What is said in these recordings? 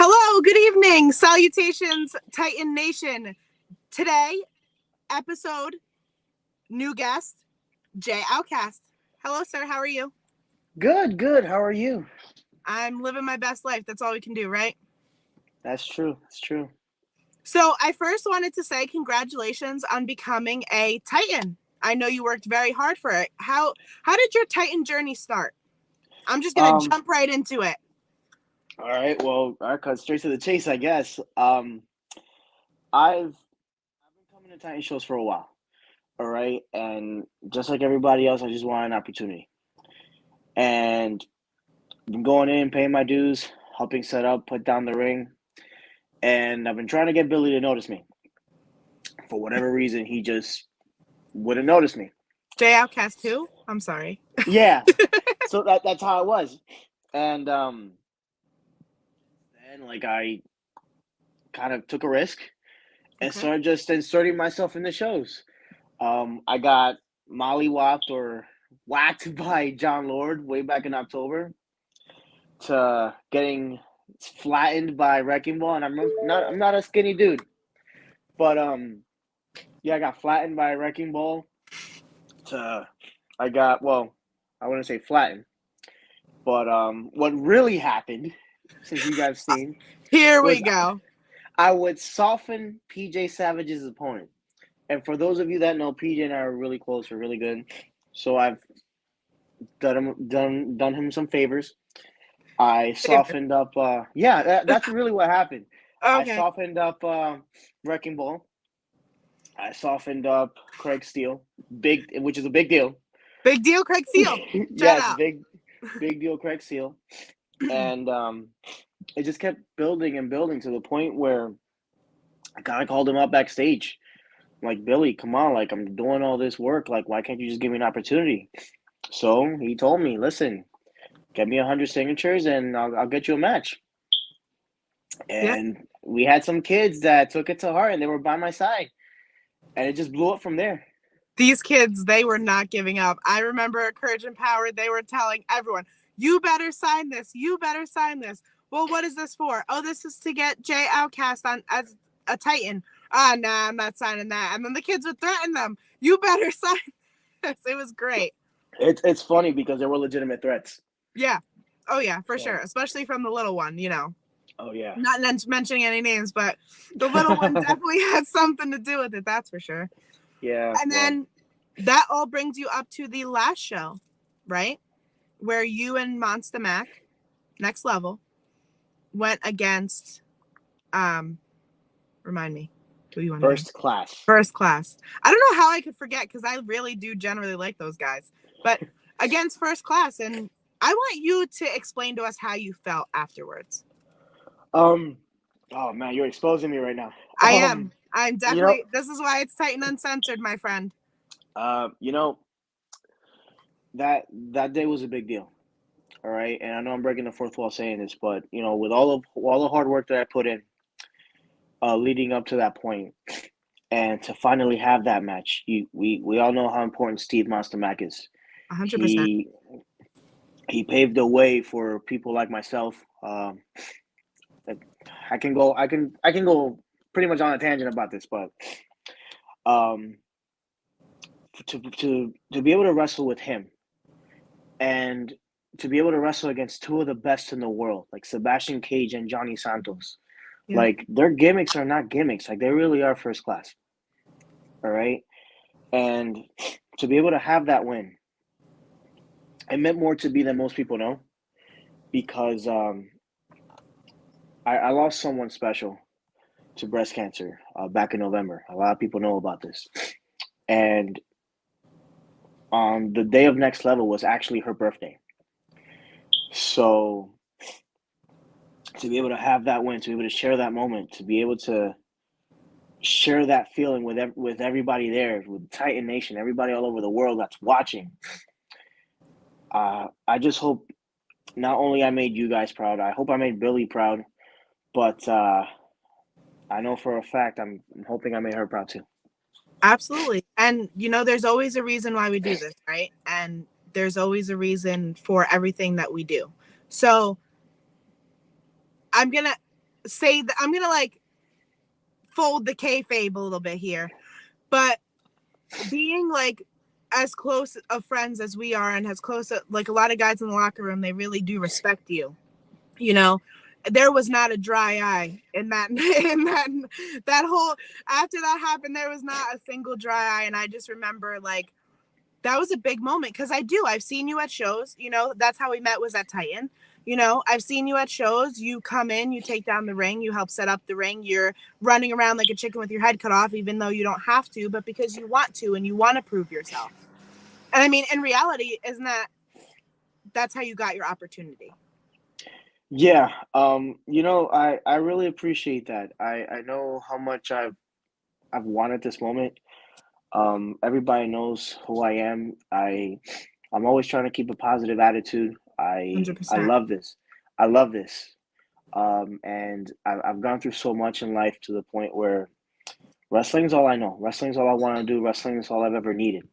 Hello, good evening, salutations, Titan Nation. Today, episode, new guest, J Outcast. Hello, sir. How are you? Good. How are you? I'm living my best life. That's all we can do, right? That's true. That's true. So, I first wanted to say congratulations on becoming a Titan. I know you worked very hard for it. How did your Titan journey start? I'm just gonna jump right into it. All right. Well, I cut straight to the chase, I guess. I've been coming to Titan shows for a while. All right, and just like everybody else, I just wanted an opportunity, and been going in, paying my dues, helping set up, put down the ring, and I've been trying to get Billy to notice me. For whatever reason, he just wouldn't notice me. J Outcast who? I'm sorry. Yeah. So that's how it was, and like I kind of took a risk and Okay. started just inserting myself in the shows. I got mollywopped or whacked by John Lord way back in October to getting flattened by Wrecking Ball, and I'm not a skinny dude, but yeah, I got flattened by Wrecking Ball. I wouldn't say flattened, but what really happened, since you guys seen, Here we was go. I would soften PJ Savage's opponent. And for those of you that know, PJ and I are really close. We're really good. So I've done him some favors. I softened up. That's really what happened. I Okay. softened up Wrecking Ball. I softened up Craig Steele, which is a big deal. Big deal, Craig Seal. Shut Yes, up. big deal, Craig Steele. And it just kept building and building to the point where I kind of called him up backstage. I'm like, Billy, come on, like I'm doing all this work. Like, why can't you just give me an opportunity? So he told me, listen, get me 100 signatures and I'll get you a match. Yeah. And we had some kids that took it to heart and they were by my side. And it just blew up from there. These kids, they were not giving up. I remember at Courage and Power, they were telling everyone, you better sign this. You better sign this. Well, what is this for? Oh, this is to get J Outcast on as a Titan. Nah, I'm not signing that. And then the kids would threaten them. You better sign this. It was great. It's funny because there were legitimate threats. Yeah. Oh, yeah, for So, sure. Especially from the little one, you know. oh, yeah. Not mentioning any names, but the little one definitely had something to do with it. That's for sure. Yeah. And then that all brings you up to the last show, right? Where you and Monster Mac, Next Level, went against, remind me, who you went First against? class. First Class. I don't know how I could forget because I really do generally like those guys. But against First Class, and I want you to explain to us how you felt afterwards. Oh man, you're exposing me right now. I am. I'm you know, definitely. This is why it's Titan Uncensored, my friend. you know, that day was a big deal. All right, and I know I'm breaking the fourth wall saying this, but with all the hard work that I put in, leading up to that point, and to finally have that match, we all know how important Steve Monster Mac is. 100%. He paved the way for people like myself. I can go pretty much on a tangent about this, but to be able to wrestle with him and to be able to wrestle against two of the best in the world, like Sebastian Cage and Johnny Santos, Yeah. like their gimmicks are not gimmicks, like they really are first class. All right, and to be able to have that win, it meant more to me than most people know, because I lost someone special to breast cancer back in November. A lot of people know about this, and on the day of Next Level was actually her birthday. So to be able to have that win, to be able to share that moment, to be able to share that feeling with everybody there, with Titan Nation, everybody all over the world that's watching. I just hope not only I made you guys proud, I hope I made Billy proud, but I know for a fact I'm hoping I made her proud too. Absolutely. And, there's always a reason why we do this, right? And there's always a reason for everything that we do. So I'm going to say that I'm gonna like fold the kayfabe a little bit here, but being like as close of friends as we are and as close like a lot of guys in the locker room, they really do respect you. You know, there was not a dry eye in that that whole after that happened. There was not a single dry eye, and I just remember like that was a big moment because I've seen you at shows. You know, that's how we met was at Titan. You know, I've seen you at shows. You come in, you take down the ring, you help set up the ring. You're running around like a chicken with your head cut off, even though you don't have to, but because you want to and you want to prove yourself. And I mean, in reality, isn't that's how you got your opportunity? Yeah, you know, I really appreciate that. I know how much I've wanted this moment. Everybody knows who I am. I'm always trying to keep a positive attitude. I 100%. love this. I love this. And I've gone through so much in life to the point where wrestling's all I know. Wrestling's all I want to do. Wrestling is all I've ever needed.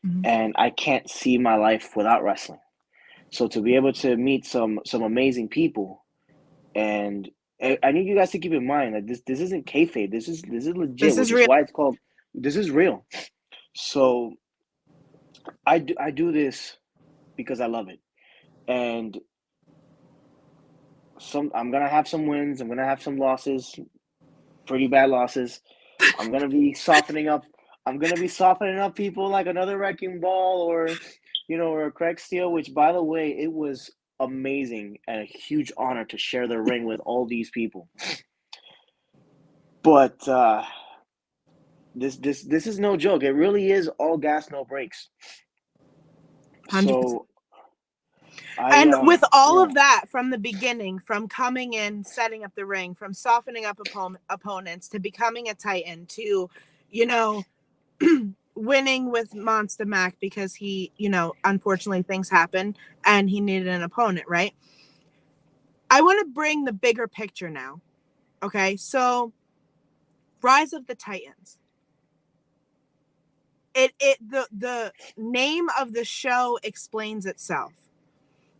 Mm-hmm. And I can't see my life without wrestling. So to be able to meet some amazing people, and I need you guys to keep in mind that this isn't kayfabe. This is legit, This is which is real. why it's called. This is real. So I do this because I love it, and I'm gonna have some wins. I'm gonna have some losses, pretty bad losses. I'm gonna be softening up. I'm gonna be softening up people like another wrecking ball or, or a Craig Steele. Which, by the way, it was amazing and a huge honor to share the ring with all these people. But this is no joke. It really is all gas, no brakes. 100%. So I And with all yeah. of that from the beginning, from coming in, setting up the ring, from softening up opponents to becoming a Titan to, you know, winning with Monster Mac because he, unfortunately things happen and he needed an opponent, right? I want to bring the bigger picture now. Okay. So, Rise of the Titans. The name of the show explains itself.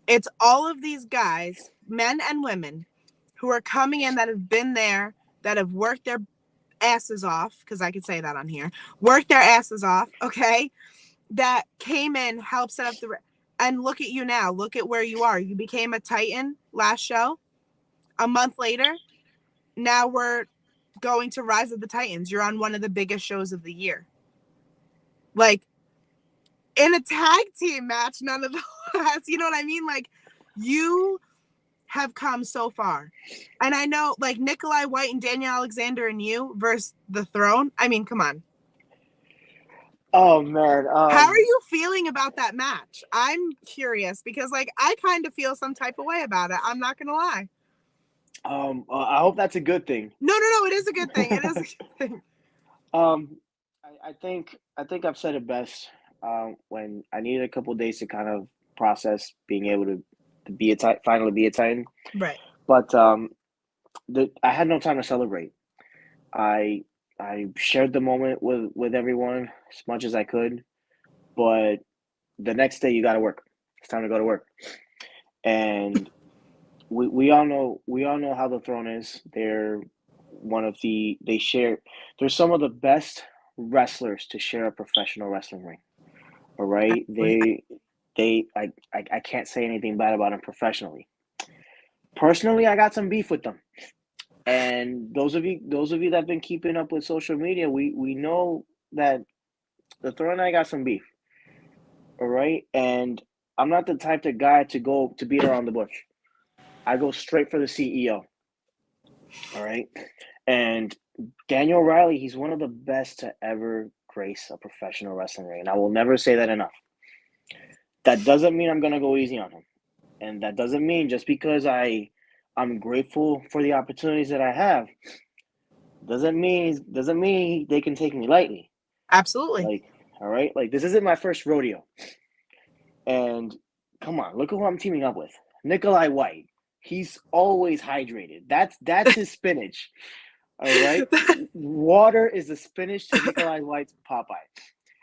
It's all of these guys, men and women, who are coming in that have been there, that have worked their asses off, because I could say that on here, worked their asses off, okay? That came in, helped set up and look at you now. Look at where you are. You became a Titan last show. A month later, now we're going to Rise of the Titans. You're on one of the biggest shows of the year. Like, in a tag team match, none of the last, you know what I mean? Like, you have come so far. And I know, like, Nikolai White and Daniel Alexander and you versus the Throne. I mean, come on. Oh man. How are you feeling about that match? I'm curious because, like, I kind of feel some type of way about it. I'm not gonna lie. I hope that's a good thing. No. It is a good thing. It is a good thing. I think I've said it best. When I needed a couple of days to kind of process being able to be finally be a Titan. Right. But I had no time to celebrate. I I shared the moment with everyone as much as I could, but the next day you got to work. It's time to go to work, and we all know how the Throne is. They're one of they share. They're some of the best wrestlers to share a professional wrestling ring. All right, I can't say anything bad about them professionally. Personally, I got some beef with them. And those of you that have been keeping up with social media, we know that the Throne and I got some beef. All right, and I'm not the type of guy to go to beat around the bush. I go straight for the CEO. All right, and Daniel Riley, he's one of the best to ever grace a professional wrestling ring, and I will never say that enough. That doesn't mean I'm gonna go easy on him, and that doesn't mean just because I'm grateful for the opportunities that I have doesn't mean they can take me lightly. Absolutely. Like, all right, like this isn't my first rodeo. And come on, look who I'm teaming up with. Nikolai White. He's always hydrated. That's his spinach. All right. Water is the spinach to Nikolai White's Popeye.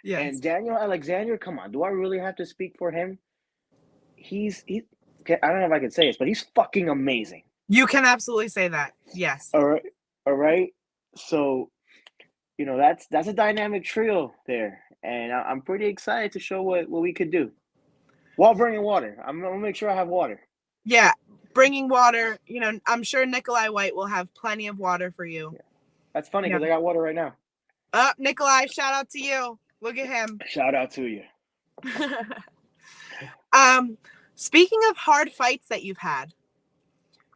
Yes. And Daniel Alexander, come on, do I really have to speak for him? He I don't know if I can say this, but he's fucking amazing. You can absolutely say that. Yes. All right, all right. So that's a dynamic trio there, and I'm pretty excited to show what we could do while bringing water. I'm gonna make sure I have water. Yeah, bringing water. I'm sure Nikolai White will have plenty of water for you. Yeah. That's funny Yeah. because I got water right now. Nikolai, shout out to you. Look at him. Shout out to you. Speaking of hard fights that you've had,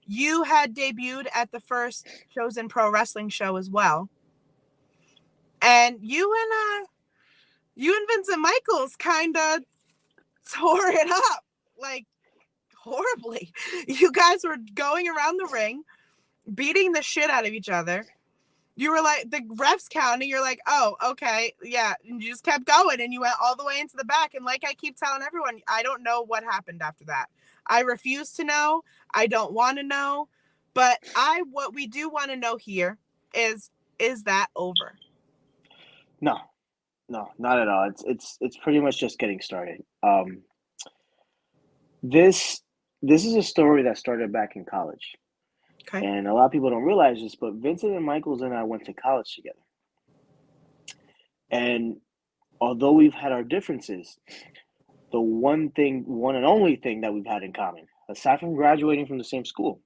you had debuted at the first Chosen Pro Wrestling show as well. And you and Vincent Michaels kind of tore it up, like, horribly. You guys were going around the ring, beating the shit out of each other. You were like, the refs counting, you're like, oh, okay, yeah. And you just kept going, and you went all the way into the back. And like I keep telling everyone, I don't know what happened after that. I refuse to know. I don't want to know. But what we do want to know here is that over? No, not at all. It's pretty much just getting started. This is a story that started back in college. Okay. And a lot of people don't realize this, but Vincent and Michaels and I went to college together. And although we've had our differences, the one and only thing that we've had in common, aside from graduating from the same school,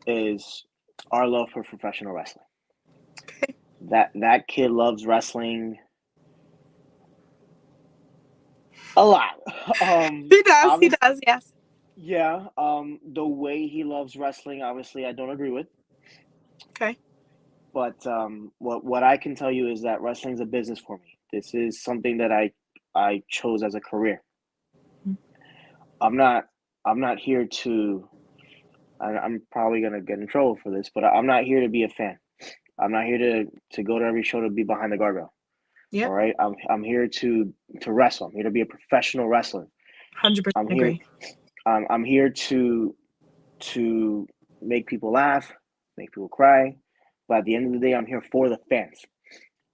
is our love for professional wrestling. Okay. That kid loves wrestling a lot. He does, yes. Yeah. The way he loves wrestling, obviously, I don't agree with. Okay. But what I can tell you is that wrestling is a business for me. This is something that I chose as a career. I'm not here to. I'm probably gonna get in trouble for this, but I'm not here to be a fan. I'm not here to go to every show to be behind the guardrail. Yeah. All right. I'm here to wrestle. I'm here to be a professional wrestler. 100% agree. I'm here to make people laugh, make people cry. But at the end of the day, I'm here for the fans.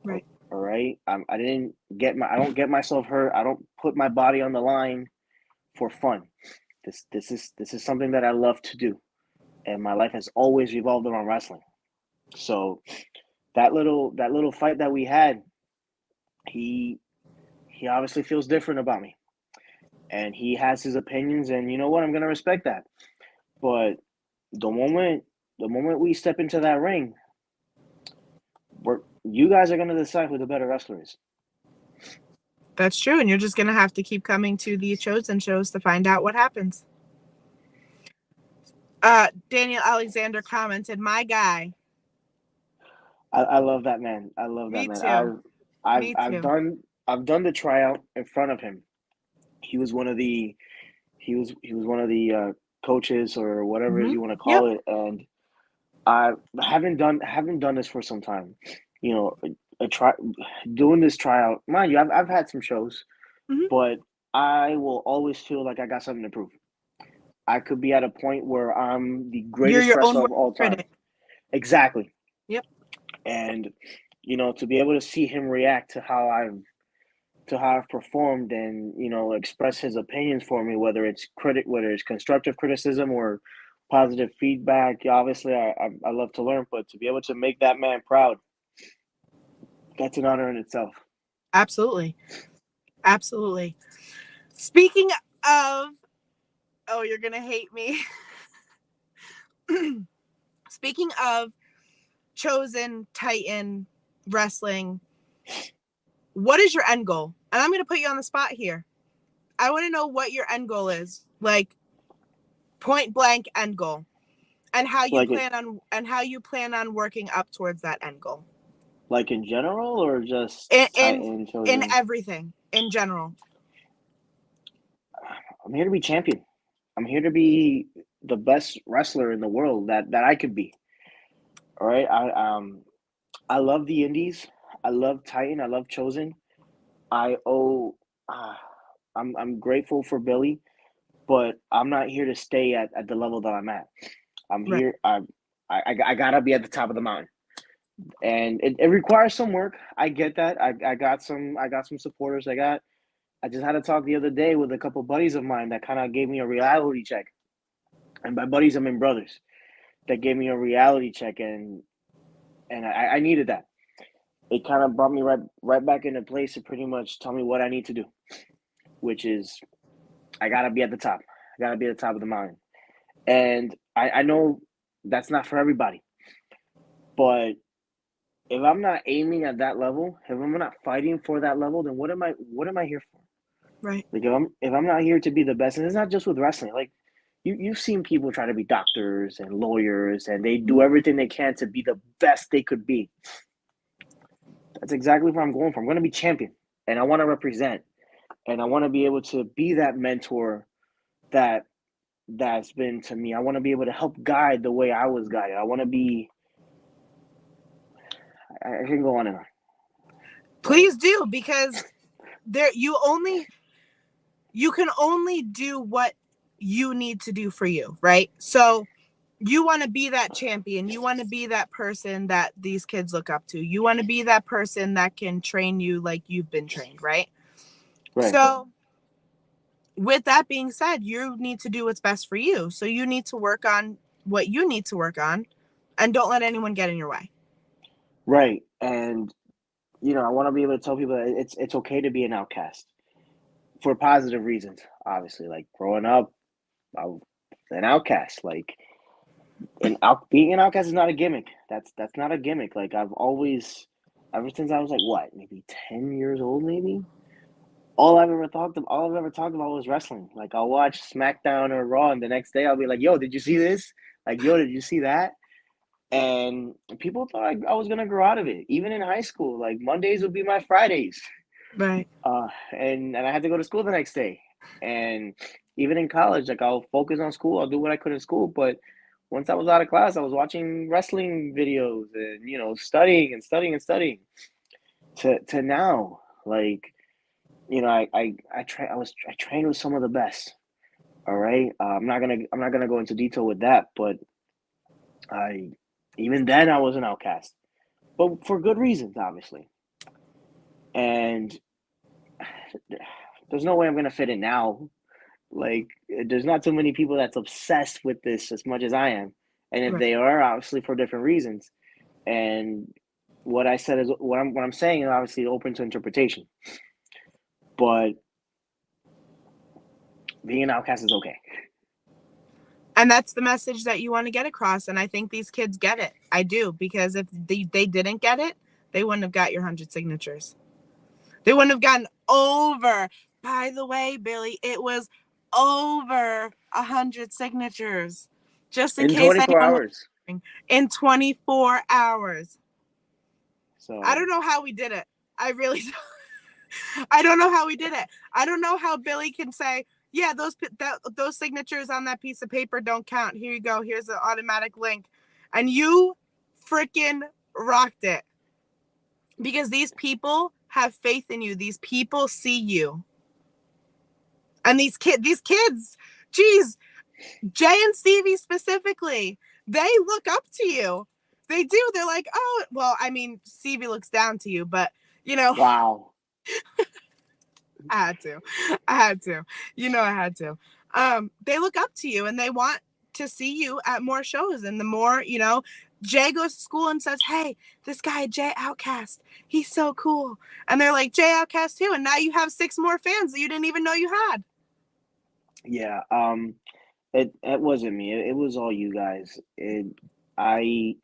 Right. All right. I don't get myself hurt. I don't put my body on the line for fun. This is something that I love to do, and my life has always revolved around wrestling. So that little fight that we had, he obviously feels different about me, and he has his opinions, and you know what? I'm gonna respect that. But the moment we step into that ring, you guys are gonna decide who the better wrestler is. That's true, and you're just gonna have to keep coming to the Chosen shows to find out what happens. Daniel Alexander commented, "My guy." I love that man. I love that Me man. too. I've done the tryout in front of him. He was one of the coaches or whatever you want to call it, and I haven't done this for some time. You know, doing this tryout. Mind you, I've had some shows, but I will always feel like I got something to prove. I could be at a point where I'm the greatest wrestler of all time. Exactly. Yep. And to be able to see him react to how I've performed, and express his opinions for me, whether it's constructive criticism or positive feedback. Obviously, I love to learn, but to be able to make that man proud, that's an honor in itself. Absolutely. Speaking of, oh, you're gonna hate me. Speaking of Chosen Titan wrestling, what is your end goal? And I'm gonna put you on the spot here. I want to know what your end goal is, like point blank end goal, and how you plan on working up towards that end goal. Like in general, or just in everything in general? I'm here to be champion. I'm here to be the best wrestler in the world that I could be. All right. I love the indies. I love Titan. I love Chosen. I'm grateful for Billy, but I'm not here to stay at the level that I'm at. I'm here. I gotta be at the top of the mountain, and it requires some work. I get that. I got some supporters. I just had a talk the other day with a couple buddies of mine that kind of gave me a reality check, and by buddies I mean brothers. that gave me a reality check, and I needed that. It kind of brought me right back into place to pretty much tell me what I need to do, which is I gotta be at the top. I gotta be at the top of the mountain. And I know that's not for everybody, but if I'm not aiming at that level, if I'm not fighting for that level, then what am I here for? Right. Like if I'm not here to be the best, and it's not just with wrestling. Like you've seen people try to be doctors and lawyers, and they do everything they can to be the best they could be. That's exactly what I'm going for. I'm going to be champion, and I want to represent, and I want to be able to be that mentor that that's been to me. I want to be able to help guide the way I was guided. I want to be. I can go on and on. Please do, because you can only do what you need to do for you, right? So you want to be that champion. You want to be that person that these kids look up to. You want to be that person that can train you like you've been trained, right? Right. So with that being said, you need to do what's best for you. So you need to work on what you need to work on, and don't let anyone get in your way. Right. And I want to be able to tell people that it's okay to be an outcast for positive reasons. Obviously, like growing up, I was an outcast. Like, being an outcast is not a gimmick. That's not a gimmick. Like I've always, ever since I was like what, maybe 10 years old, maybe. All I've ever talked about was wrestling. Like I'll watch SmackDown or Raw, and the next day I'll be like, "Yo, did you see this? Like, yo, did you see that?" And people thought I was gonna grow out of it. Even in high school, like Mondays would be my Fridays, Right. and I had to go to school the next day. And even in college, like I'll focus on school. I'll do what I could in school, but once I was out of class, I was watching wrestling videos and studying and studying and studying. To now, like I trained with some of the best. All right, I'm not gonna go into detail with that, but I even then I was an outcast, but for good reasons, obviously. And there's no way I'm gonna fit in now. Like, there's not too many people that's obsessed with this as much as I am, and if Right. they are, obviously for different reasons. And what I said is what I'm saying is obviously open to interpretation, but being an outcast is okay. And that's the message that you want to get across. And I think these kids get it. I do, because if they didn't get it, they wouldn't have got your 100 signatures. They wouldn't have gotten over. By the way, Billy, it was over 100 signatures. Just in In case 24 anyone was hours. wondering. In 24 hours. I So don't know how we did it. I really don't. I don't know how we did it. I don't know how Billy can say, yeah, those signatures on that piece of paper don't count. Here you go. Here's the automatic link. And you freaking rocked it. Because these people have faith in you. These people see you. And these kids, geez, Jay and Stevie specifically, they look up to you. They do. They're like, oh, well, I mean, Stevie looks down to you, but wow. I had to. I had to. I had to. They look up to you and they want to see you at more shows. And the more, Jay goes to school and says, hey, this guy, J Outcast, he's so cool. And they're like, J Outcast too. And now you have 6 more fans that you didn't even know you had. Yeah. It wasn't me. It was all you guys. I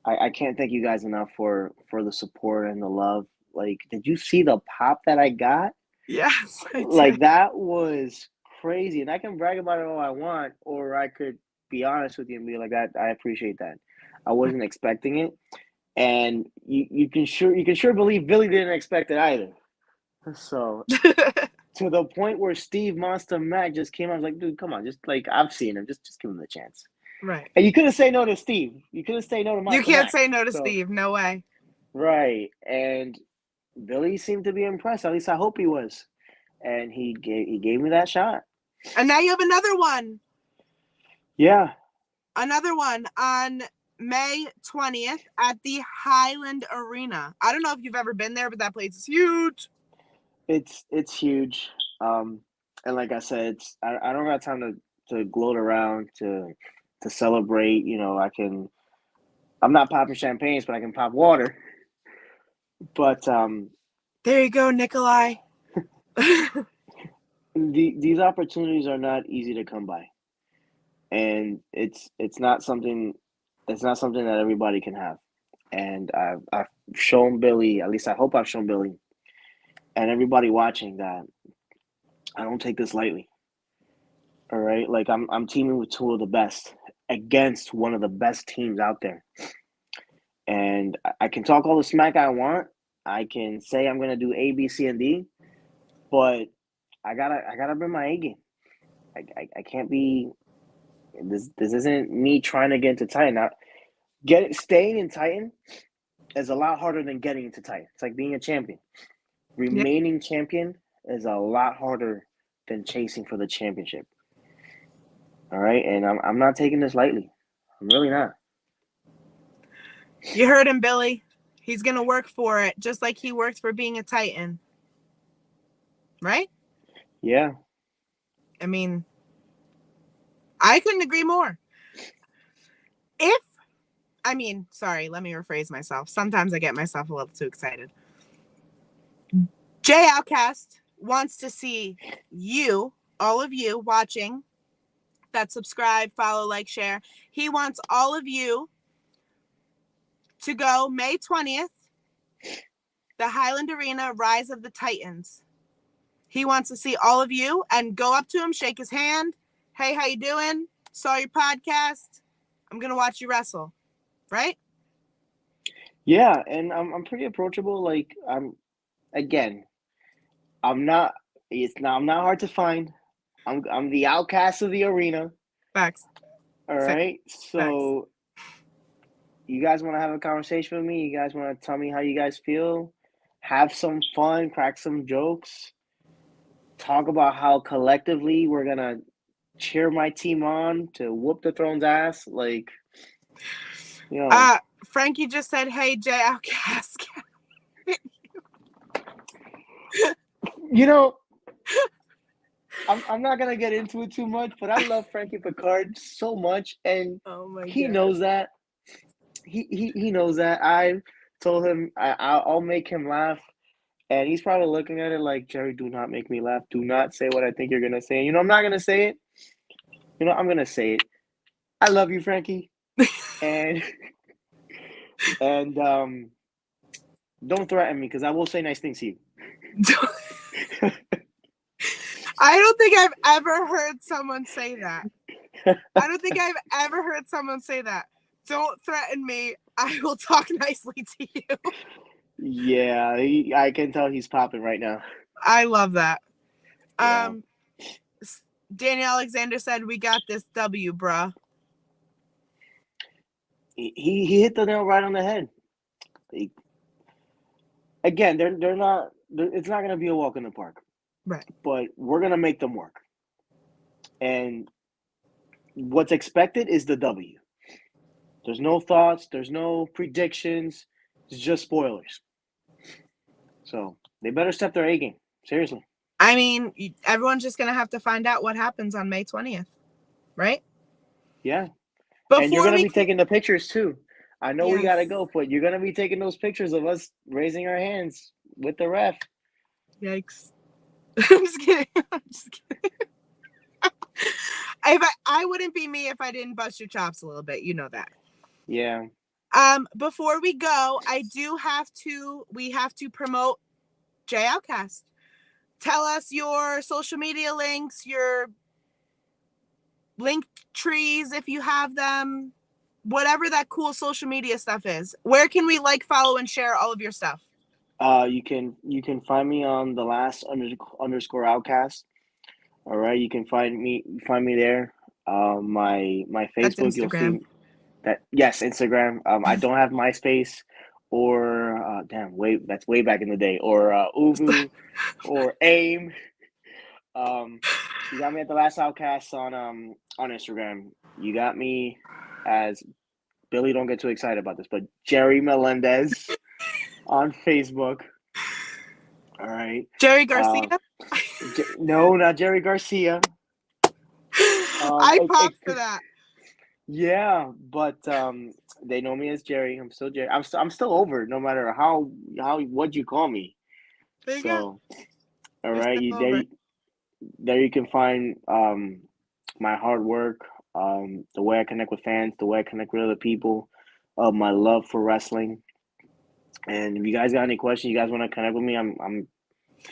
I can't thank you guys enough for the support and the love. Like, did you see the pop that I got? Yes, I Like did. that was crazy. And I can brag about it all I want, or I could be honest with you and be like, I appreciate that. I wasn't expecting it. And you can sure believe Billy didn't expect it either. So to the point where Steve Monster Mac just came out, I was like, dude, come on, just like I've seen him, just give him the chance. Right. And you couldn't say no to Steve. You couldn't say no to You Monster can't Mac. say no to So Steve. No way. right. And Billy seemed to be impressed. At least I hope he was. And he gave me that shot. And now you have another one. Yeah. Another one on May 20th at the Highland Arena. I don't know if you've ever been there, but that place is huge. It's huge. And like I said, I don't got time to gloat around to to celebrate. I'm not popping champagnes, but I can pop water. But There you go, Nikolai. these opportunities are not easy to come by, and it's not something that everybody can have. And I've shown Billy, at least I hope I've shown Billy, and everybody watching, that I don't take this lightly. All right, like I'm teaming with two of the best against one of the best teams out there, and I can talk all the smack I want. I can say I'm gonna do A, B, C, and D, but I gotta bring my A game. I can't be this. This isn't me trying to get into Titan. Now, staying in Titan is a lot harder than getting into Titan. It's like being a champion. Remaining champion is a lot harder than chasing for the championship. All right, and I'm not taking this lightly. I'm really not. You heard him, Billy. He's gonna work for it, just like he worked for being a Titan. Right? Yeah. I mean, I couldn't agree more. Sorry, let me rephrase myself. Sometimes I get myself a little too excited. J Outcast wants to see you, all of you watching, that subscribe, follow, like, share. He wants all of you to go May 20th, the Highland Arena Rise of the Titans. He wants to see all of you and go up to him, shake his hand. Hey, how you doing? Saw your podcast. I'm going to watch you wrestle. Right? Yeah, and I'm pretty approachable. Like I'm not hard to find. I'm the outcast of the arena. Facts. All right. So you guys want to have a conversation with me? You guys want to tell me how you guys feel? Have some fun, crack some jokes, talk about how collectively we're gonna cheer my team on to whoop the Throne's ass. Like, Frankie just said, "Hey, J Outcast." I'm not gonna get into it too much, but I love Frankie Picard so much, and he God. knows that. He knows that. I told him I'll make him laugh, and he's probably looking at it like, Jerry, do not make me laugh. Do not say what I think you're gonna say. I'm not gonna say it. I'm gonna say it. I love you, Frankie, and don't threaten me, because I will say nice things to you. I don't think I've ever heard someone say that. Don't threaten me. I will talk nicely to you. Yeah, I can tell he's popping right now. I love that. Yeah. Daniel Alexander said, "We got this W, bruh." He hit the nail right on the head. Again, they're not. It's not going to be a walk in the park. Right. But we're going to make them work. And what's expected is the W. There's no thoughts. There's no predictions. It's just spoilers. So they better step their A game. Seriously. I mean, everyone's just going to have to find out what happens on May 20th. Right? Yeah. And you're going to be taking the pictures too. I know we got to go, but you're going to be taking those pictures of us raising our hands with the ref. Yikes. I'm just kidding. I wouldn't be me if I didn't bust your chops a little bit. You know that. Yeah. Before we go, we have to promote J Outcast. Tell us your social media links, your link trees if you have them, whatever that cool social media stuff is. Where can we follow, and share all of your stuff? You can find me on the last underscore Outkast. All right, you can find me there. My Facebook, you'll see that. Yes, Instagram. I don't have MySpace or that's way back in the day, or Ubu or AIM. You got me at the last Outkast on Instagram. You got me as Billy. Don't get too excited about this, but Jerry Melendez on Facebook. All right. Jerry Garcia? No, not Jerry Garcia. I popped for that. Yeah, but they know me as Jerry. I'm still Jerry. I'm still over no matter how what you call me. There you go. So, all You're right, still over. there you can find my hard work, the way I connect with fans, the way I connect with other people, my love for wrestling. And if you guys got any questions, you guys want to connect with me, I'm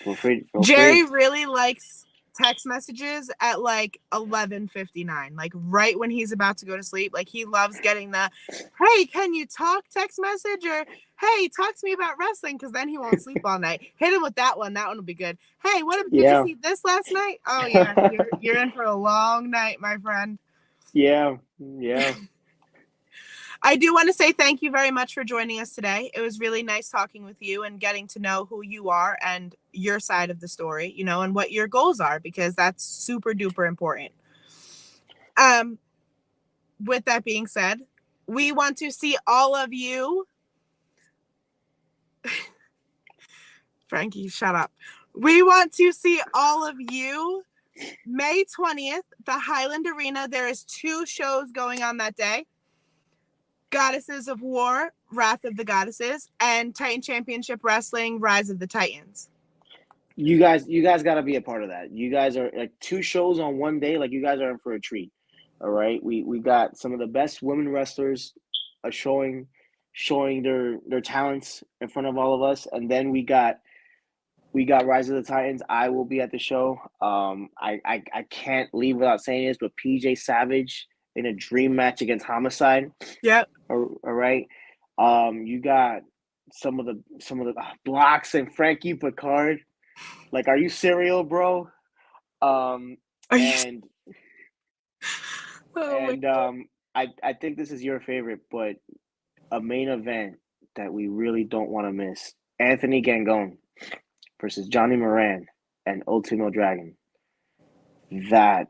feel Jerry free. really likes text messages at like 11:59, like right when he's about to go to sleep. Like he loves getting the, "Hey, can you talk?" text message, or "Hey, talk to me about wrestling," because then he won't sleep all night. Hit him with that one. That one will be good. "Hey, what did you Yeah, see this last night?" Oh yeah, you're in for a long night, my friend. yeah, yeah. I do want to say thank you very much for joining us today. It was really nice talking with you and getting to know who you are and your side of the story, you know, and what your goals are, because that's super duper important. Um, with that being said, we want to see all of you. Frankie, shut up. We want to see all of you May 20th, the Highland Arena. There is 2 shows going on that day. Goddesses of War, Wrath of the Goddesses, and Titan Championship Wrestling, Rise of the Titans. You guys got to be a part of that. You guys are like 2 shows on one day. Like you guys are in for a treat. All right, we got some of the best women wrestlers showing their talents in front of all of us, and then we got Rise of the Titans. I will be at the show. I can't leave without saying this, but PJ Savage in a dream match against Homicide. Yep. All right. You got some of the blocks and Frankie Picard. Like, are you serial, bro? Um, Are you? and Oh my God. I think this is your favorite, but a main event that we really don't want to miss: Anthony Gangone versus Johnny Moran and Ultimo Dragon. That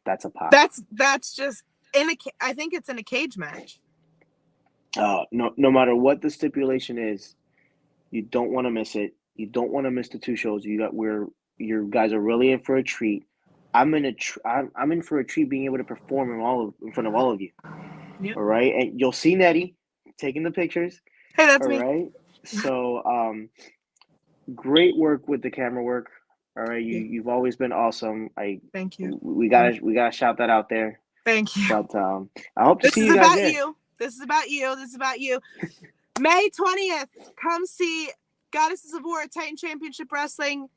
that's a pop. That's just in a. I think it's in a cage match. No matter what the stipulation is, you don't want to miss it. You don't want to miss the 2 shows. You guys are really in for a treat. I'm in for a treat being able to perform in front of all of you. Yep. All right, and you'll see Nettie taking the pictures. Hey, that's All me. right, so great work with the camera work. All right, Yeah. you've always been awesome. Thank you. We gotta shout that out there. Thank you. But I hope to This see is you guys about there. you. This is about you. This is about you. May 20th. Come see Goddesses of War Titan Championship Wrestling.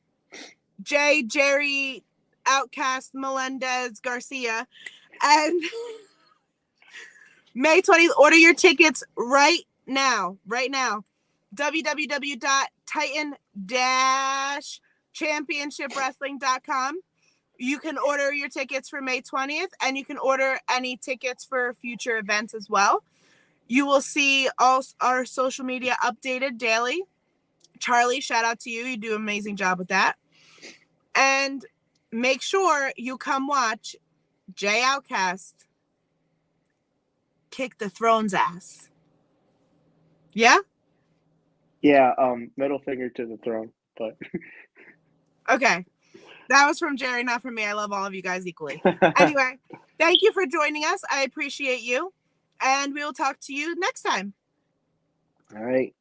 Jerry, Outcast, Melendez, Garcia, and May 20th. Order your tickets right now. Right now. www.titan-championshipwrestling.com. You can order your tickets for May 20th, and you can order any tickets for future events as well. You will see all our social media updated daily. Charlie, shout out to you. You do an amazing job with that. And make sure you come watch J Outcast kick the Throne's ass. Yeah? Yeah, middle finger to the throne. But Okay. That was from Jerry, not from me. I love all of you guys equally. Anyway, thank you for joining us. I appreciate you. And we will talk to you next time. all right.